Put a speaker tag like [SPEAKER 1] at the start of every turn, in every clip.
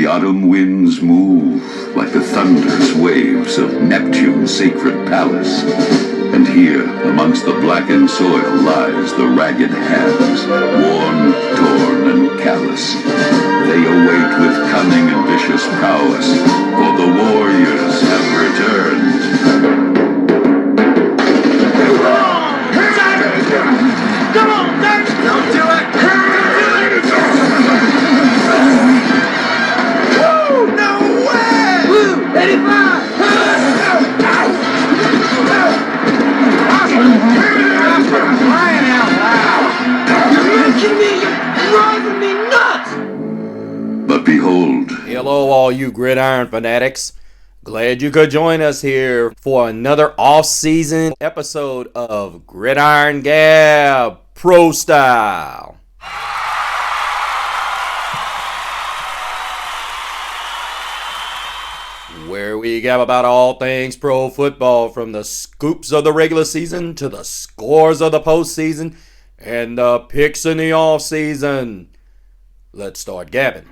[SPEAKER 1] autumn winds move like the thunderous waves of Neptune's sacred palace. And here, amongst the blackened soil, lies the ragged hands, worn, torn, and callous. They await with cunning and vicious prowess, for the warriors have returned.
[SPEAKER 2] Come on, Dutch! Don't do it! Woo! No way! Woo! 85! Crying out loud! You're making me driving me nuts!
[SPEAKER 1] But behold,
[SPEAKER 3] Hello, all you gridiron fanatics. Glad you could join us here for another off-season episode of Gridiron Gab Pro Style. Where we gab about all things pro football, from the scoops of the regular season to the scores of the postseason and the picks in the off-season. Let's start gabbing.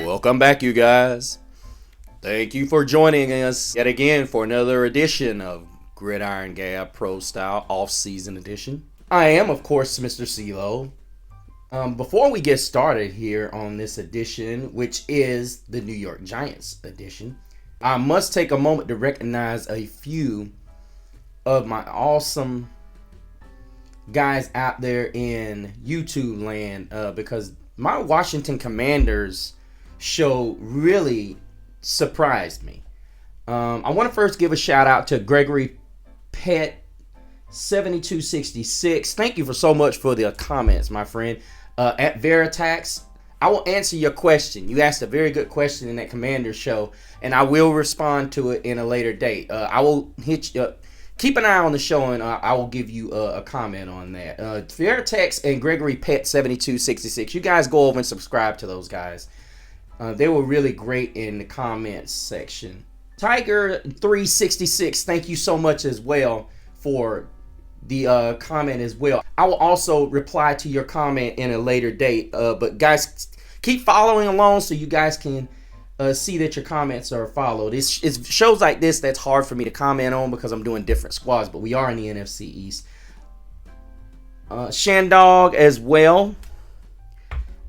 [SPEAKER 3] Welcome back, you guys. Thank you for joining us yet again for another edition of Gridiron Gab Pro Style Off-Season Edition. I am, of course, Mr. CeeLo. Before we get started here on this edition, which is the New York Giants edition, I must take a moment to recognize a few of my awesome guys out there in YouTube land, because my Washington Commanders show really surprised me. I want to first give a shout out to Gregory Pet 7266. Thank you for so much for the comments, my friend. At Veritax, I will answer your question. You asked a very good question in that Commander show, and I will respond to it in a later date. I will hit you. Keep an eye on the show, and I will give you a comment on that. Veritex and Gregory Pet 7266. You guys go over and subscribe to those guys. They were really great in the comments section. Tiger 366, thank you so much as well for the comment as well. I will also reply to your comment in a later date. But guys, keep following along so you guys can see that your comments are followed. It's shows like this that's hard for me to comment on because I'm doing different squads, but we are in the NFC East. Shandog as well.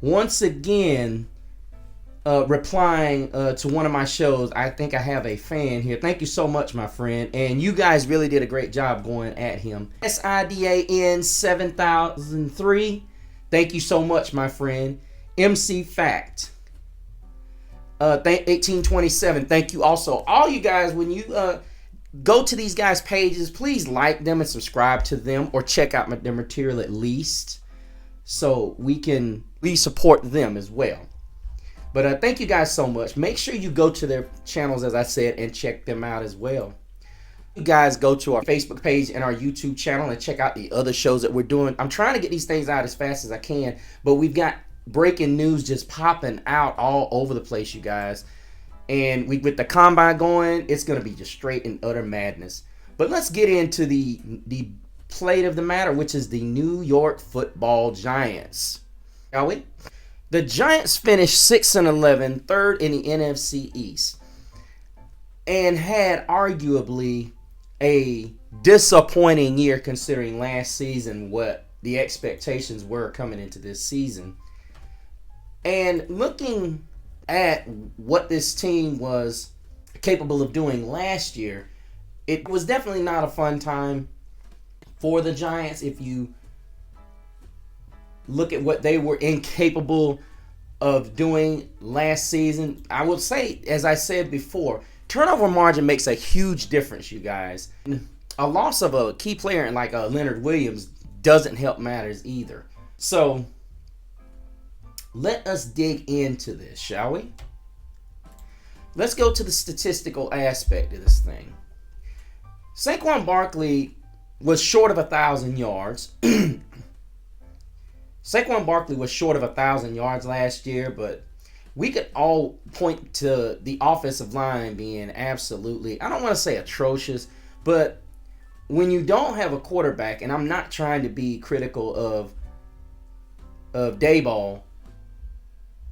[SPEAKER 3] Once again, replying to one of my shows. I think I have a fan here. Thank you so much, my friend. And you guys really did a great job going at him. SIDAN 7003. Thank you so much, my friend. MC Fact 1827. Thank you also. All you guys, when you go to these guys' pages, please like them and subscribe to them, or check out their material at least, so we can support them as well. But thank you guys so much. Make sure you go to their channels, as I said, and check them out as well. You guys go to our Facebook page and our YouTube channel and check out the other shows that we're doing. I'm trying to get these things out as fast as I can, but we've got breaking news just popping out all over the place, you guys. And with the combine going, it's going to be just straight and utter madness. But let's get into the plate of the matter, which is the New York Football Giants. Shall we? The Giants finished 6-11, third in the NFC East, and had arguably a disappointing year considering last season what the expectations were coming into this season. And looking at what this team was capable of doing last year, it was definitely not a fun time for the Giants. If you look at what they were incapable of doing last season, I would say, as I said before, turnover margin makes a huge difference, you guys. A loss of a key player like Leonard Williams doesn't help matters either. So let us dig into this, shall we? Let's go to the statistical aspect of this thing. Saquon Barkley was short of 1,000 yards. Saquon Barkley was short of 1,000 yards last year, but we could all point to the offensive line being absolutely, I don't want to say atrocious, but when you don't have a quarterback, and I'm not trying to be critical of DaBoll,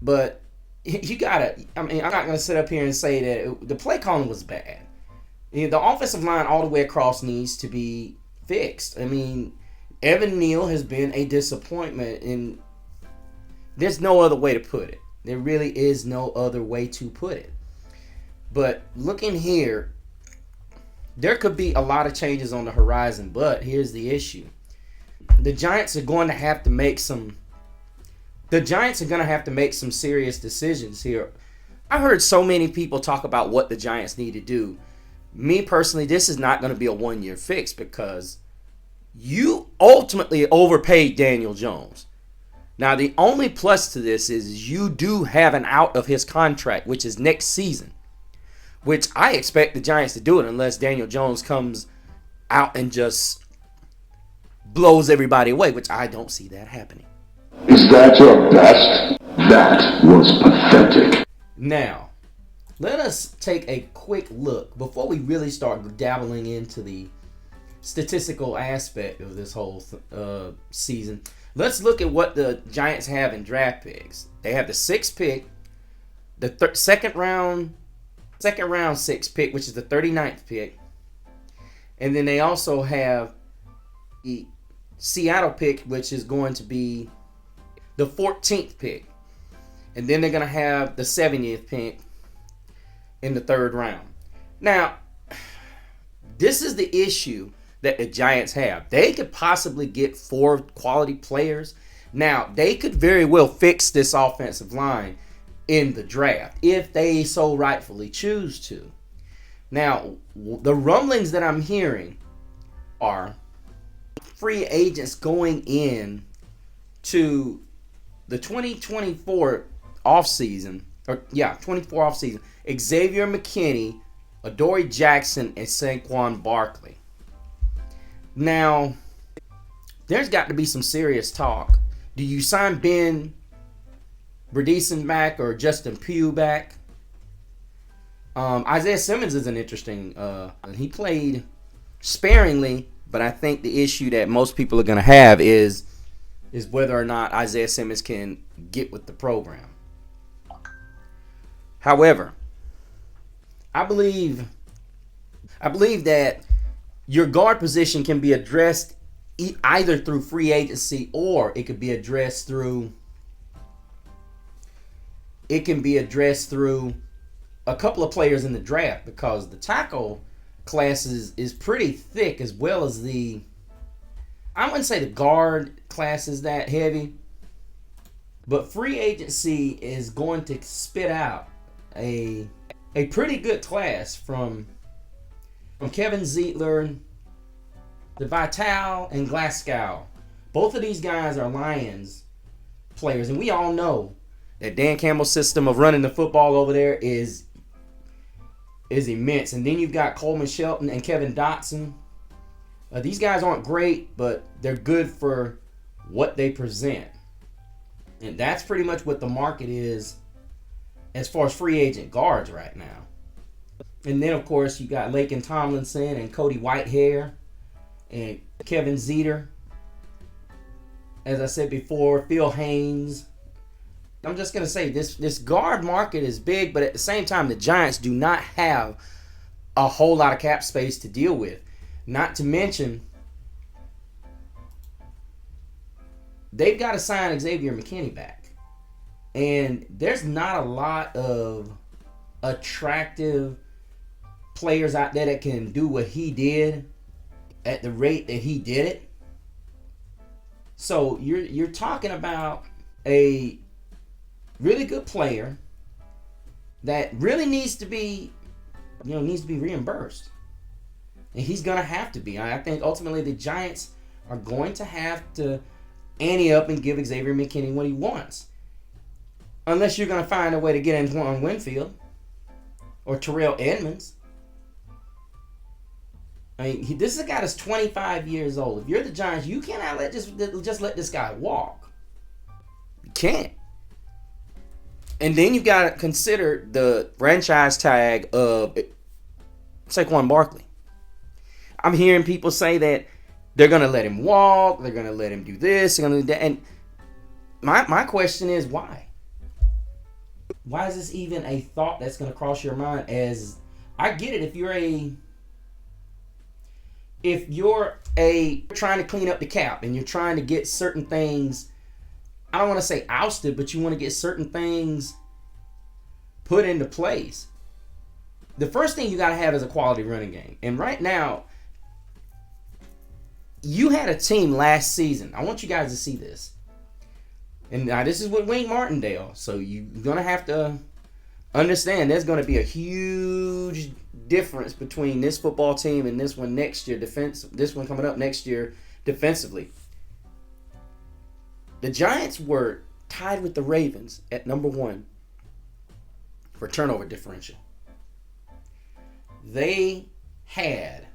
[SPEAKER 3] but you gotta, I mean, I'm not going to sit up here and say that the play calling was bad. The offensive line all the way across needs to be fixed. I mean, Evan Neal has been a disappointment, and there's no other way to put it. There really is no other way to put it. But looking here, there could be a lot of changes on the horizon, but here's the issue. The Giants are going to have to make some serious decisions here. I heard so many people talk about what the Giants need to do. Me personally, this is not going to be a one-year fix because you ultimately overpaid Daniel Jones. Now, the only plus to this is you do have an out of his contract, which is next season, which I expect the Giants to do it unless Daniel Jones comes out and just blows everybody away, which I don't see that happening.
[SPEAKER 1] Is that your best? That was pathetic.
[SPEAKER 3] Now, let us take a quick look before we really start dabbling into the statistical aspect of this whole season. Let's look at what the Giants have in draft picks. They have the 6th pick, the second round 6th pick, which is the 39th pick. And then they also have the Seattle pick, which is going to be the 14th pick. And then they're going to have the 70th pick in the 3rd round. Now, this is the issue that the Giants have. They could possibly get 4 quality players. Now, they could very well fix this offensive line in the draft if they so rightfully choose to. Now, the rumblings that I'm hearing are free agents going in to the 2024 offseason, 24 offseason. Xavier McKinney, Adoree Jackson, and Saquon Barkley. Now, there's got to be some serious talk. Do you sign Ben Bredesen back or Justin Pugh back? Isaiah Simmons is an interesting. He played sparingly, but I think the issue that most people are going to have is whether or not Isaiah Simmons can get with the program. However, I believe that your guard position can be addressed either through free agency or it could be addressed through a couple of players in the draft, because the tackle class is pretty thick, as well as I wouldn't say the guard class is that heavy, but free agency is going to spit out a pretty good class from Kevin Zeitler, the Vital, and Glasgow. Both of these guys are Lions players, and we all know that Dan Campbell's system of running the football over there is immense. And then you've got Coleman Shelton and Kevin Dotson. These guys aren't great, but they're good for what they present. And that's pretty much what the market is as far as free agent guards right now. And then, of course, you got Laken Tomlinson and Cody Whitehair and Kevin Zeter. As I said before, Phil Haynes. I'm just going to say this guard market is big, but at the same time, the Giants do not have a whole lot of cap space to deal with. Not to mention, they've got to sign Xavier McKinney back. And there's not a lot of attractive players out there that can do what he did at the rate that he did it. So you're talking about a really good player that really needs to be reimbursed. And he's going to have to be. I think ultimately the Giants are going to have to ante up and give Xavier McKinney what he wants. Unless you're going to find a way to get Antoine Winfield or Terrell Edmonds. I mean, this is a guy that's 25 years old. If you're the Giants, you cannot just let this guy walk. You can't. And then you've got to consider the franchise tag of Saquon Barkley. I'm hearing people say that they're going to let him walk, they're going to let him do this, they're going to do that. And my question is, why? Why is this even a thought that's going to cross your mind? As I get it, if you're trying to clean up the cap and you're trying to get certain things, I don't want to say ousted, but you want to get certain things put into place. The first thing you got to have is a quality running game. And right now, you had a team last season. I want you guys to see this. And now this is with Wink Martindale. So you're going to have to understand there's going to be a huge difference between this football team and this one next year. This one coming up next year defensively. The Giants were tied with the Ravens at number 1 for turnover differential. They had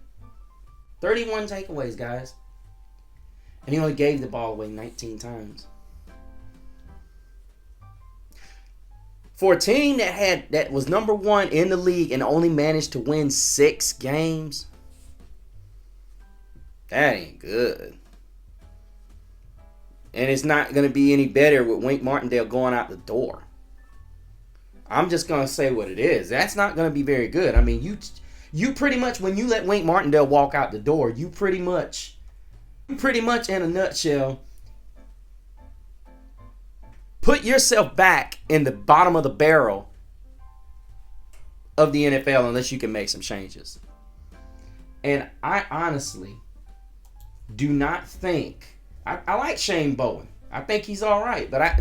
[SPEAKER 3] 31 takeaways, guys. And he only gave the ball away 19 times. For a team that was number 1 in the league and only managed to win 6 games, that ain't good. And it's not going to be any better with Wink Martindale going out the door. I'm just going to say what it is. That's not going to be very good. I mean, you pretty much, when you let Wink Martindale walk out the door, you pretty much in a nutshell, put yourself back in the bottom of the barrel of the NFL unless you can make some changes. And I honestly do not think, I like Shane Bowen. I think he's all right, but I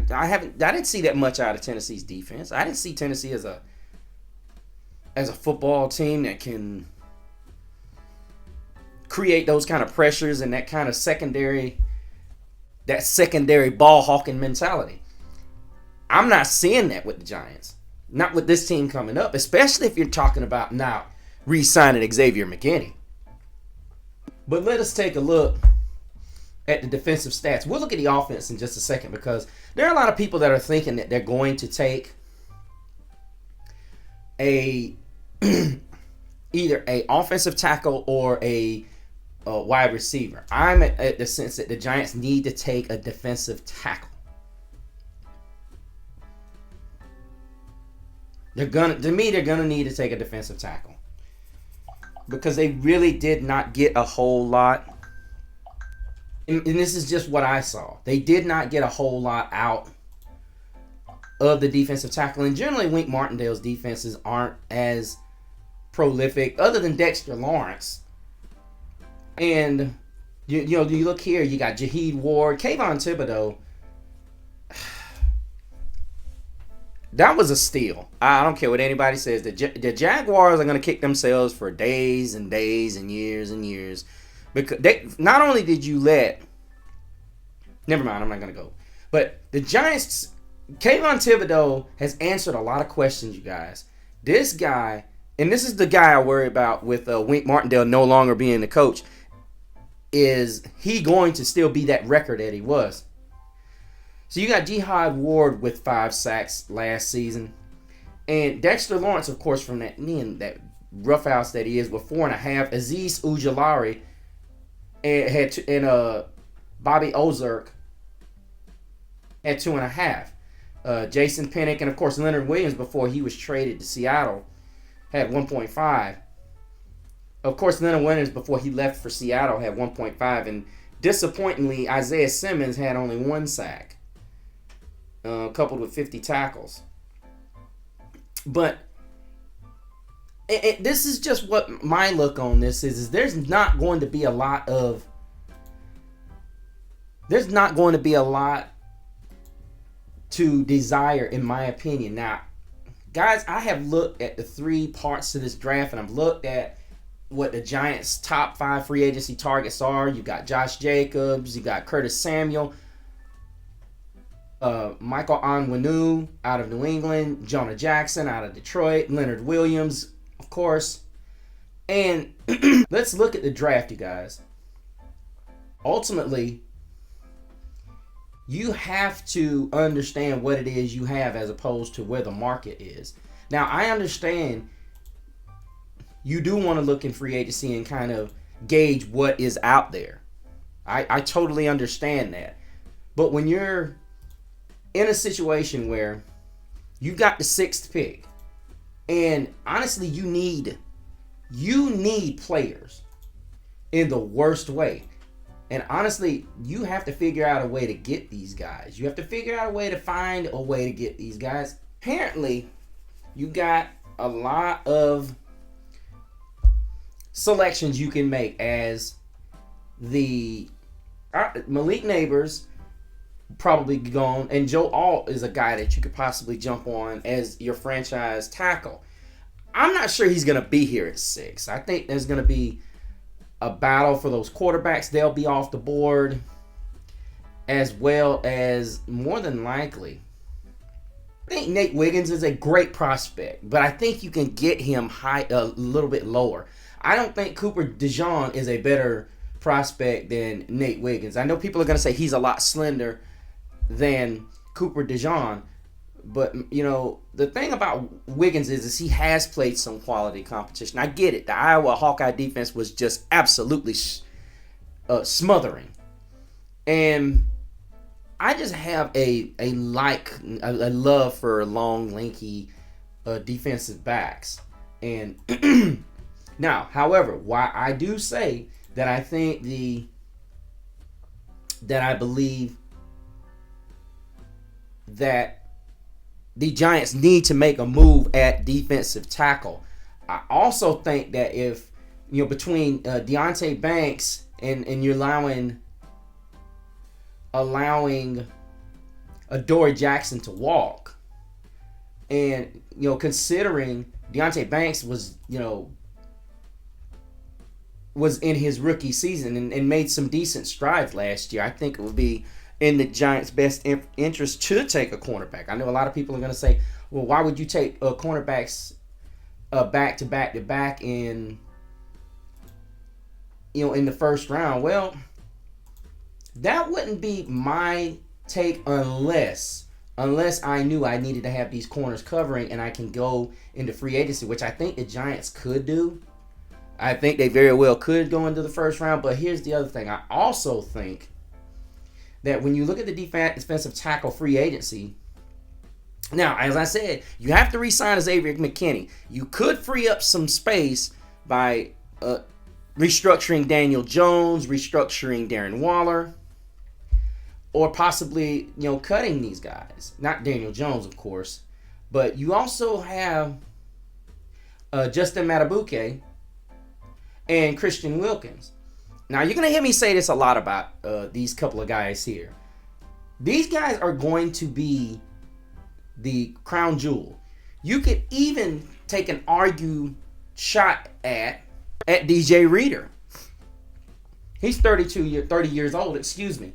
[SPEAKER 3] didn't see that much out of Tennessee's defense. I didn't see Tennessee as a football team that can create those kind of pressures and that kind of secondary ball hawking mentality. I'm not seeing that with the Giants. Not with this team coming up, especially if you're talking about now re-signing Xavier McKinney. But let us take a look at the defensive stats. We'll look at the offense in just a second, because there are a lot of people that are thinking that they're going to take either a offensive tackle or a wide receiver. I'm at the sense that the Giants need to take a defensive tackle. They're gonna need to take a defensive tackle, because they really did not get a whole lot. And this is just what I saw. They did not get a whole lot out of the defensive tackle. And generally, Wink Martindale's defenses aren't as prolific, other than Dexter Lawrence. And you look here, you got Jaheed Ward, Kayvon Thibodeau. That was a steal. I don't care what anybody says. The Jaguars are going to kick themselves for days and days and years. Because not only did you let... Never mind, I'm not going to go. But the Giants... Kayvon Thibodeau has answered a lot of questions, you guys. This guy... And this is the guy I worry about with Wink Martindale no longer being the coach. Is he going to still be that record that he was? So you got Jihad Ward with 5 sacks last season. And Dexter Lawrence, of course, from that roughhouse that he is, with 4.5. Azeez Ujulari and Bobby Ozark at 2.5. Jason Pinnock and, of course, Leonard Williams, before he was traded to Seattle, had 1.5. Of course, Leonard Williams, before he left for Seattle, had 1.5. And disappointingly, Isaiah Simmons had only 1 sack, coupled with 50 tackles. But this is just what my look on this is there's not going to be a lot of there's not going to be a lot to desire, in my opinion. Now, guys, I have looked at the 3 parts to this draft, and I've looked at what the Giants' top 5 free agency targets are. You got Josh Jacobs, you got Curtis Samuel, Michael Onwenu out of New England, Jonah Jackson out of Detroit, Leonard Williams, of course. And let's look at the draft, you guys. Ultimately, you have to understand what it is you have as opposed to where the market is. Now, I understand you do want to look in free agency and kind of gauge what is out there. I totally understand that. But when you're in a situation where you got the 6th pick, and honestly, you need players in the worst way. And honestly, you have to figure out a way to get these guys. You have to figure out a way to find a way to get these guys. Apparently, you got a lot of selections you can make as the Malik Neighbors probably gone, and Joe Alt is a guy that you could possibly jump on as your franchise tackle. I'm not sure he's going to be here at 6. I think there's going to be a battle for those quarterbacks. They'll be off the board, as well as, more than likely, I think Nate Wiggins is a great prospect, but I think you can get him high, a little bit lower. I don't think Cooper DeJean is a better prospect than Nate Wiggins. I know people are going to say he's a lot slender than Cooper DeJean, but, you know, the thing about Wiggins is he has played some quality competition. I get it. The Iowa Hawkeye defense was just absolutely smothering. And I just have a love for long, lanky defensive backs. And now, however, why I do say that I believe that the Giants need to make a move at defensive tackle. I also think that if, you know, between Deonte Banks and you're allowing Adoree Jackson to walk, and, you know, considering Deonte Banks was in his rookie season and made some decent strides last year, I think it would be in the Giants' best interest to take a cornerback. I know a lot of people are going to say, well, why would you take cornerbacks back to back in the first round? Well, that wouldn't be my take unless I knew I needed to have these corners covering and I can go into free agency, which I think the Giants could do. I think they very well could go into the first round, but here's the other thing. I also think that when you look at the defensive tackle free agency, now, as I said, you have to re-sign Xavier McKinney. You could free up some space by restructuring Daniel Jones, restructuring Darren Waller, or possibly, cutting these guys. Not Daniel Jones, of course, but you also have Justin Matabuke and Christian Wilkins. Now, you're going to hear me say this a lot about these couple of guys here. These guys are going to be the crown jewel. You could even take an argued shot at DJ Reader. He's 30 years old, excuse me.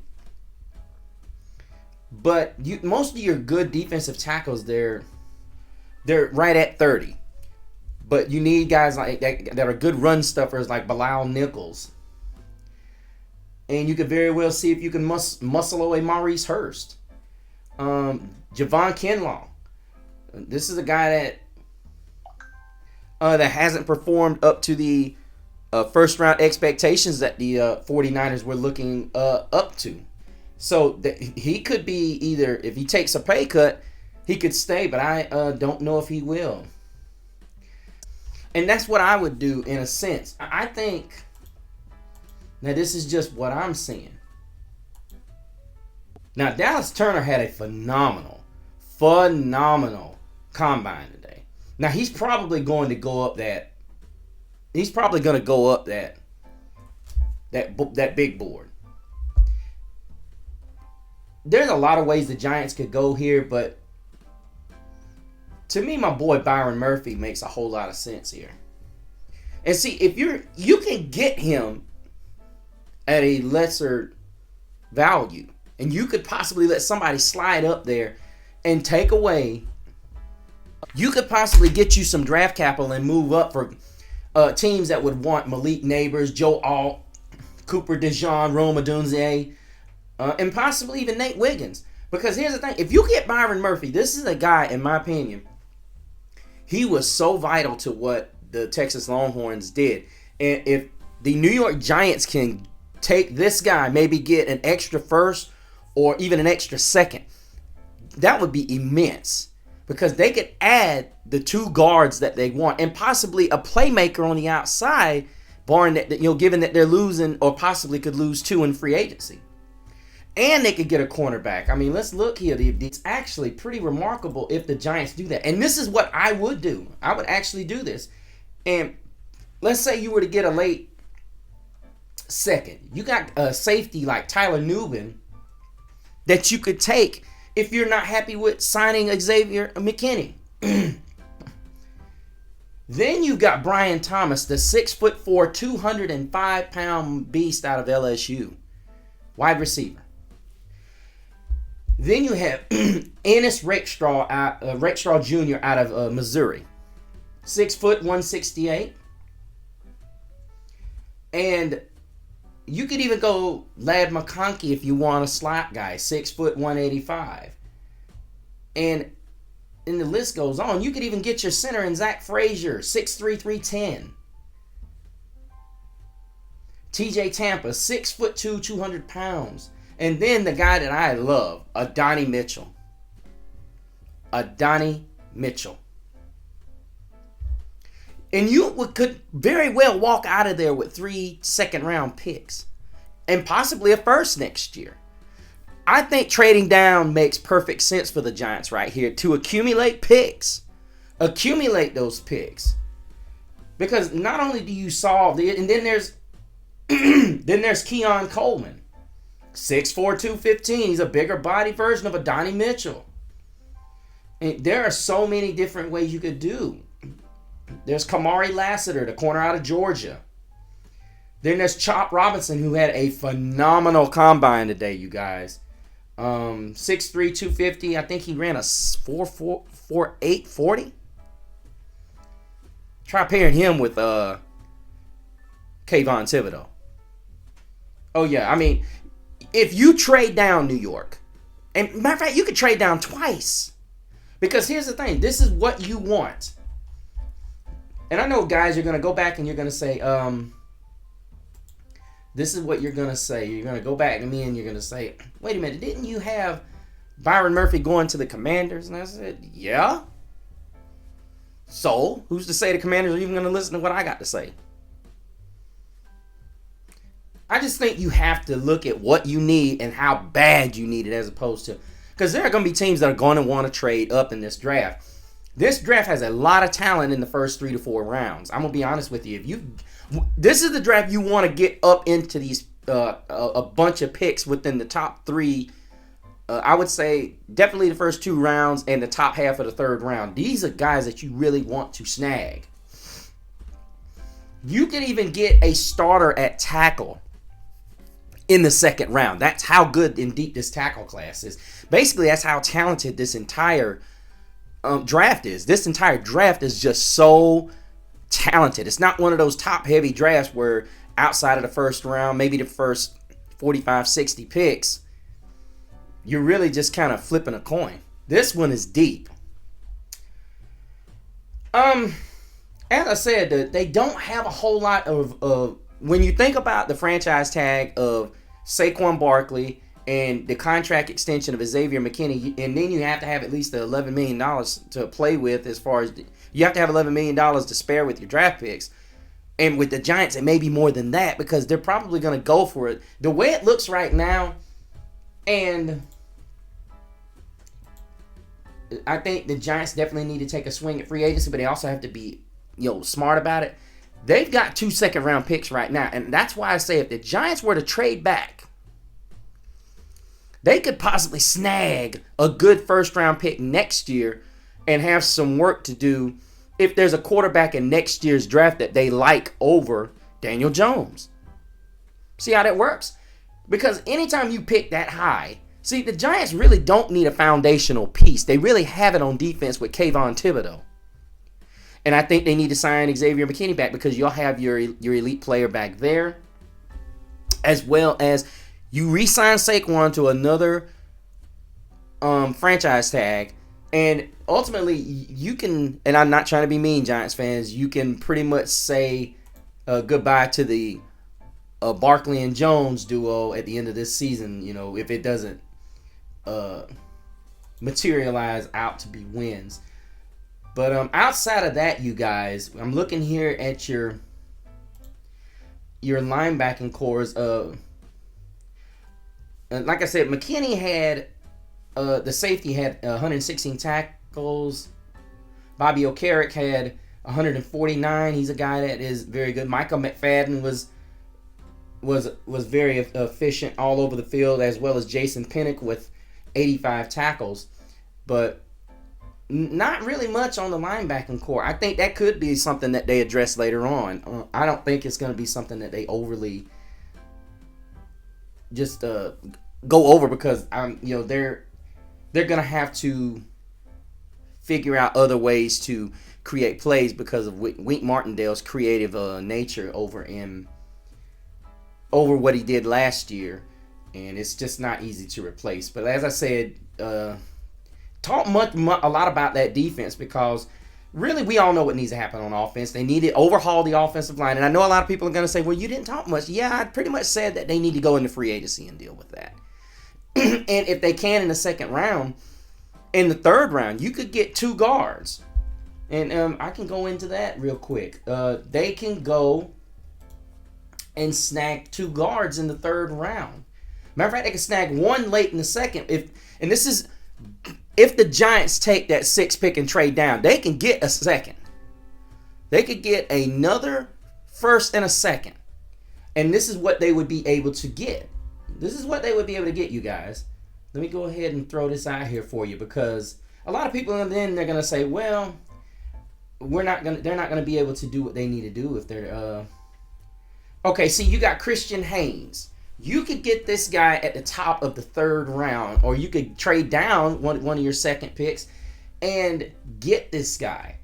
[SPEAKER 3] But most of your good defensive tackles, they're right at 30. But you need guys like that are good run stuffers like Bilal Nichols. And you could very well see if you can muscle away Maurice Hurst. Javon Kinlaw. This is a guy that hasn't performed up to the first round expectations that the 49ers were looking up to. So he could be either, if he takes a pay cut, he could stay, but I don't know if he will. And that's what I would do in a sense. I think, now this is just what I'm seeing. Now, Dallas Turner had a phenomenal combine today. Now, he's probably going to go up that big board. there's a lot of ways the Giants could go here, but to me, my boy Byron Murphy makes a whole lot of sense here. And see, if you can get him at a lesser value, and you could possibly let somebody slide up there and take away. You could possibly get you some draft capital and move up for teams that would want Malik Neighbors, Joe Alt, Cooper DeJean, Rome Odunze, and possibly even Nate Wiggins. Because here's the thing. If you get Byron Murphy, this is a guy, in my opinion, he was so vital to what the Texas Longhorns did. And if the New York Giants can take this guy, maybe get an extra first or even an extra second, that would be immense. Because they could add the 2 guards that they want and possibly a playmaker on the outside, barring that, given that they're losing or possibly could lose 2 in free agency. And they could get a cornerback. I mean, let's look here. It's actually pretty remarkable if the Giants do that. And this is what I would do. I would actually do this. And let's say you were to get a late second. You got a safety like Tyler Nubin that you could take if you're not happy with signing Xavier McKinney. Then you got Brian Thomas, the 6'4", 205-pound beast out of LSU. Wide receiver. Then you have Ennis Rexstraw Jr. out of Missouri. 6 foot, 168. And you could even go Ladd McConkey if you want a slot guy. 6 foot, 185. And the list goes on. You could even get your center in Zach Frazier. 6'3", 310. TJ Tampa, 6'2", 200 pounds. And then the guy that I love, Adonai Mitchell. Adonai Mitchell. And you could very well walk out of there with 3 second-round picks. And possibly a first next year. I think trading down makes perfect sense for the Giants right here to accumulate picks. Accumulate those picks. Because not only do you solve the... And then there's Keon Coleman. 6'4", 215. He's a bigger body version of Adonai Mitchell. And there are so many different ways you could do. There's Kamari Lassiter, the corner out of Georgia. Then there's Chop Robinson, who had a phenomenal combine today, you guys. 6'3", 250. I think he ran a 4.8 40. Try pairing him with Kayvon Thibodeau. Oh, yeah. I mean, if you trade down New York, and matter of fact, you could trade down twice. Because here's the thing. This is what you want. And I know, guys, you're going to go back and you're going to say, this is what you're going to say. You're going to go back to me and you're going to say, wait a minute, didn't you have Byron Murphy going to the Commanders? And I said, yeah. So, who's to say the Commanders are even going to listen to what I got to say? I just think you have to look at what you need and how bad you need it as opposed to... Because there are going to be teams that are going to want to trade up in this draft. This draft has a lot of talent in the first 3 to 4 rounds. I'm going to be honest with you. This is the draft you want to get up into these a bunch of picks within the top 3. I would say definitely the first 2 rounds and the top half of the 3rd round. These are guys that you really want to snag. You can even get a starter at tackle in the 2nd round. That's how good and deep this tackle class is. Basically, that's how talented this entire draft is. This entire draft is just so talented. It's not one of those top-heavy drafts where outside of the 1st round, maybe the first 45, 60 picks, you're really just kind of flipping a coin. This one is deep. As I said, they don't have a whole lot of when you think about the franchise tag of Saquon Barkley and the contract extension of Xavier McKinney, and then you have to have at least the $11 million to play with as far as you have to have $11 million to spare with your draft picks. And with the Giants, it may be more than that because they're probably going to go for it. The way it looks right now, and I think the Giants definitely need to take a swing at free agency, but they also have to be smart about it. They've got 2 second-round picks right now, and that's why I say if the Giants were to trade back, they could possibly snag a good first-round pick next year and have some work to do if there's a quarterback in next year's draft that they like over Daniel Jones. See how that works? Because anytime you pick that high, see, the Giants really don't need a foundational piece. They really have it on defense with Kayvon Thibodeau. And I think they need to sign Xavier McKinney back because you'll have your elite player back there. As well as you re-sign Saquon to another franchise tag. And ultimately, you can, and I'm not trying to be mean, Giants fans, you can pretty much say goodbye to the Barkley and Jones duo at the end of this season, you know, if it doesn't materialize out to be wins. But outside of that, you guys, I'm looking here at your linebacking cores. Like I said, McKinney had, the safety had 116 tackles. Bobby Okereke had 149. He's a guy that is very good. Michael McFadden was very efficient all over the field, as well as Jason Pinnock with 85 tackles. But not really much on the linebacking core. I think that could be something that they address later on. I don't think it's going to be something that they overly just go over, because they're going to have to figure out other ways to create plays because of Wink Martindale's creative nature over what he did last year, and it's just not easy to replace. But as I said, talk a lot about that defense, because really we all know what needs to happen on offense. They need to overhaul the offensive line, and I know a lot of people are going to say, well, you didn't talk much. Yeah, I pretty much said that they need to go into free agency and deal with that. And if they can in the second round, in the third round, you could get 2 guards. And I can go into that real quick. They can go and snag 2 guards in the third round. Matter of fact, they can snag 1 late in the second. If the Giants take that 6th pick and trade down, they can get a second. They could get another first and a second. And this is what they would be able to get. This is what they would be able to get, you guys. Let me go ahead and throw this out here for you, because a lot of people then they're going to say, well, they're not going to be able to do what they need to do if they're okay, see, you got Christian Haynes. You could get this guy at the top of the 3rd round, or you could trade down one of your second picks and get this guy.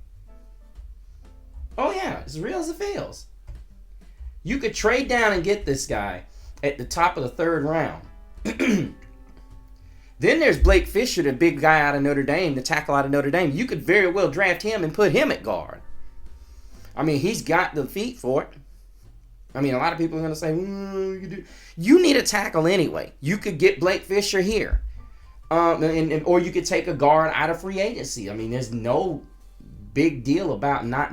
[SPEAKER 3] Oh yeah, as real as it feels. You could trade down and get this guy at the top of the 3rd round. Then there's Blake Fisher, the big guy out of Notre Dame, the tackle out of Notre Dame. You could very well draft him and put him at guard. I mean, he's got the feet for it. I mean, a lot of people are going to say, you need a tackle anyway. You could get Blake Fisher here. Or you could take a guard out of free agency. I mean, there's no big deal about not,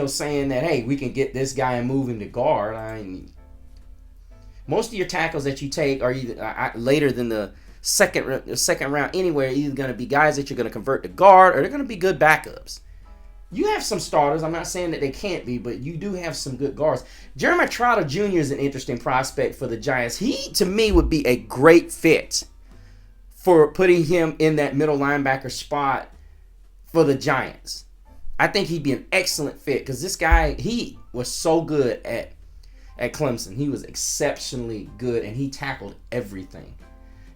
[SPEAKER 3] saying that, hey, we can get this guy and move him to guard. I mean, most of your tackles that you take are either later than the second round anywhere, either going to be guys that you're going to convert to guard, or they're going to be good backups. You have some starters. I'm not saying that they can't be, but you do have some good guards. Jeremy Trotter Jr. is an interesting prospect for the Giants. He, to me, would be a great fit for putting him in that middle linebacker spot for the Giants. I think he'd be an excellent fit, because this guy, he was so good at Clemson. He was exceptionally good, and he tackled everything.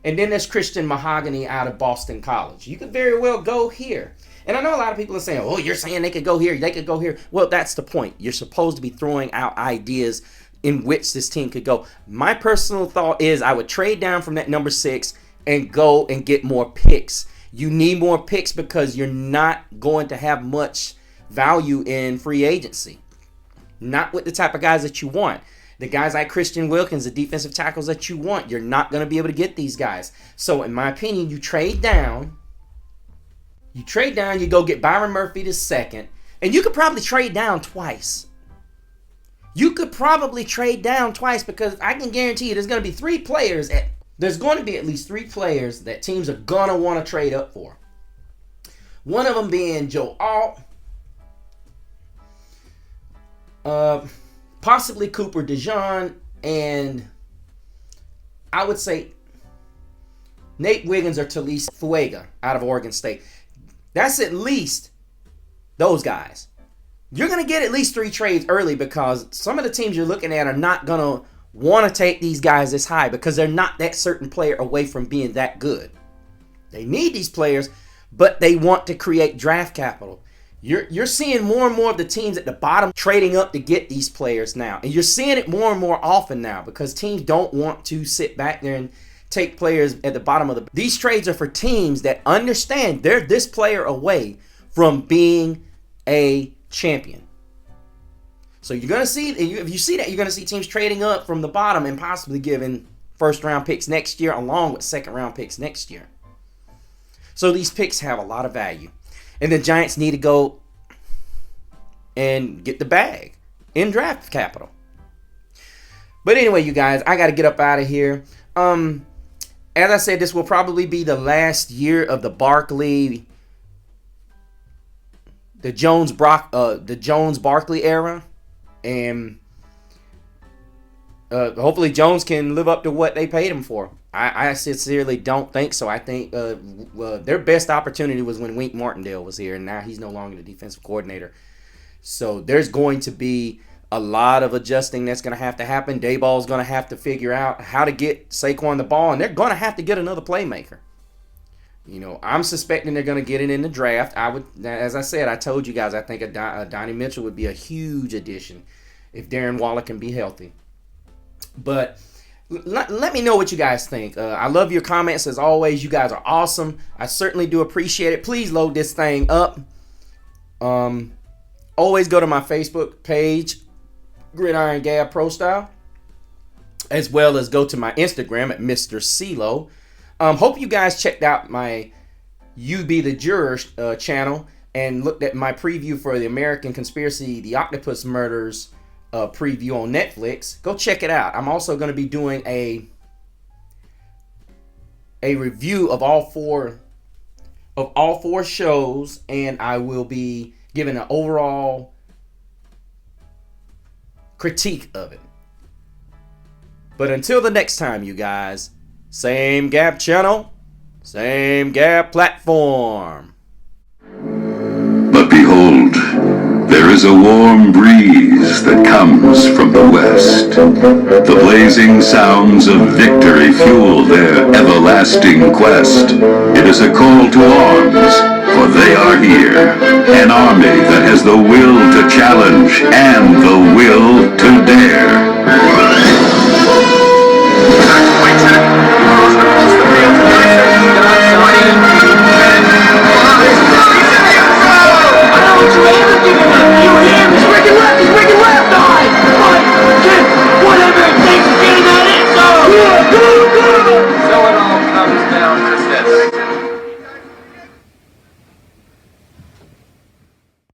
[SPEAKER 3] And then there's Christian Mahogany out of Boston College. You could very well go here. And I know a lot of people are saying, oh, you're saying they could go here, they could go here. Well, that's the point. You're supposed to be throwing out ideas in which this team could go. My personal thought is I would trade down from that number 6 and go and get more picks. You need more picks because you're not going to have much value in free agency. Not with the type of guys that you want. The guys like Christian Wilkins, the defensive tackles that you want, you're not going to be able to get these guys. So in my opinion, you trade down. You go get Byron Murphy the 2nd. And you could probably trade down twice. Because I can guarantee you there's going to be 3 players. There's going to be at least 3 players that teams are going to want to trade up for. One of them being Joe Alt. Possibly Cooper DeJean, and I would say Nate Wiggins or Talise Fuega out of Oregon State. That's at least those guys. You're going to get at least 3 trades early because some of the teams you're looking at are not going to want to take these guys this high because they're not that certain player away from being that good. They need these players, but they want to create draft capital. You're seeing more and more of the teams at the bottom trading up to get these players now. And you're seeing it more and more often now because teams don't want to sit back there and take players at the bottom of the... These trades are for teams that understand they're this player away from being a champion. So you're going to see, if you see that, you're going to see teams trading up from the bottom and possibly giving first-round picks next year along with second-round picks next year. So these picks have a lot of value. And the Giants need to go and get the bag in draft capital. But anyway, you guys, I got to get up out of here. As I said, this will probably be the last year of the Barkley, the Jones-Barkley era. And hopefully Jones can live up to what they paid him for. I sincerely don't think so. I think their best opportunity was when Wink Martindale was here, and now he's no longer the defensive coordinator. So there's going to be a lot of adjusting that's going to have to happen. DaBoll's going to have to figure out how to get Saquon the ball, and they're going to have to get another playmaker. You know, I'm suspecting they're going to get it in the draft. As I said, I told you guys, I think a Donnie Mitchell would be a huge addition if Darren Waller can be healthy. But let me know what you guys think. I love your comments as always. You guys are awesome. I certainly do appreciate it. Please load this thing up. Always go to my Facebook page, Gridiron Gab Pro Style, as well as go to my Instagram at Mr. CeeLo. Hope you guys checked out my You Be the Juror channel and looked at my preview for the American Conspiracy, the Octopus Murders preview on Netflix. Go check it out. I'm also going to be doing a review of all four shows, and I will be giving an overall critique of it. But until the next time, you guys, same Gab channel, same Gab platform.
[SPEAKER 1] But behold, there is a warm breeze that comes from the west. The blazing sounds of victory fuel their everlasting quest. It is a call to arms, for they are here. An army that has the will to challenge and the will to dare.
[SPEAKER 2] So it all comes down